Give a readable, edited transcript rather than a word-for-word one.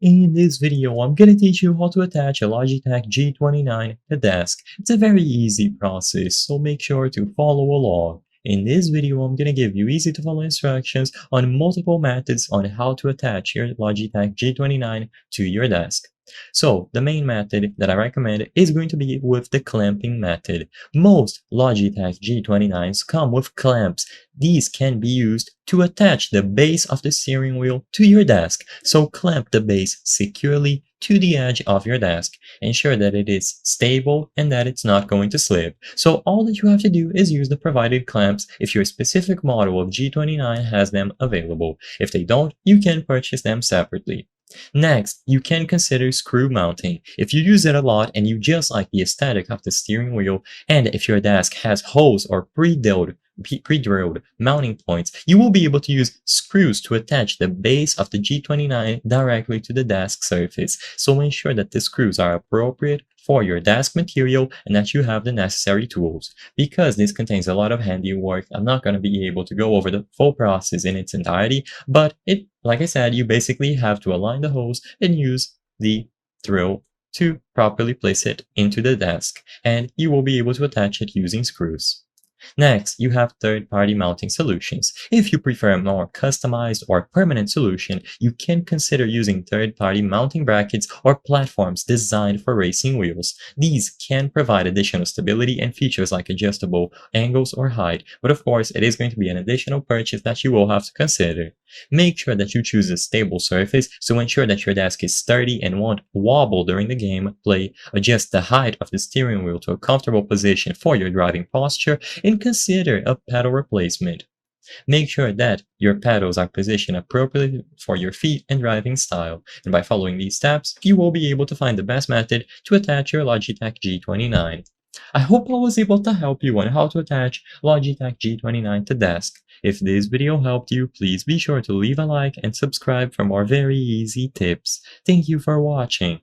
In this video, I'm gonna teach you how to attach a Logitech G29 to desk. It's a very easy process, so make sure to follow along. In this video, I'm gonna give you easy to follow instructions on multiple methods on how to attach your Logitech G29 to your desk. So, the main method that I recommend is going to be with the clamping method. Most Logitech G29s come with clamps. These can be used to attach the base of the steering wheel to your desk. So clamp the base securely to the edge of your desk. Ensure that it is stable and that it's not going to slip. So all that you have to do is use the provided clamps if your specific model of G29 has them available. If they don't, you can purchase them separately. Next, you can consider screw mounting. If you use it a lot and you just like the aesthetic of the steering wheel, and if your desk has holes or pre-drilled mounting points, you will be able to use screws to attach the base of the G29 directly to the desk surface. So ensure that the screws are appropriate for your desk material and that you have the necessary tools. Because this contains a lot of handiwork, I'm not going to be able to go over the full process in its entirety, but like I said, you basically have to align the holes and use the drill to properly place it into the desk, and you will be able to attach it using screws. Next, you have third-party mounting solutions. If you prefer a more customized or permanent solution, you can consider using third-party mounting brackets or platforms designed for racing wheels. These can provide additional stability and features like adjustable angles or height, but of course, it is going to be an additional purchase that you will have to consider. Make sure that you choose a stable surface, so ensure that your desk is sturdy and won't wobble during the gameplay. Adjust the height of the steering wheel to a comfortable position for your driving posture, and consider a pedal replacement. Make sure that your pedals are positioned appropriately for your feet and driving style, and by following these steps, you will be able to find the best method to attach your Logitech G29. I hope I was able to help you on how to attach Logitech G29 to desk. If this video helped you, please be sure to leave a like and subscribe for more very easy tips. Thank you for watching.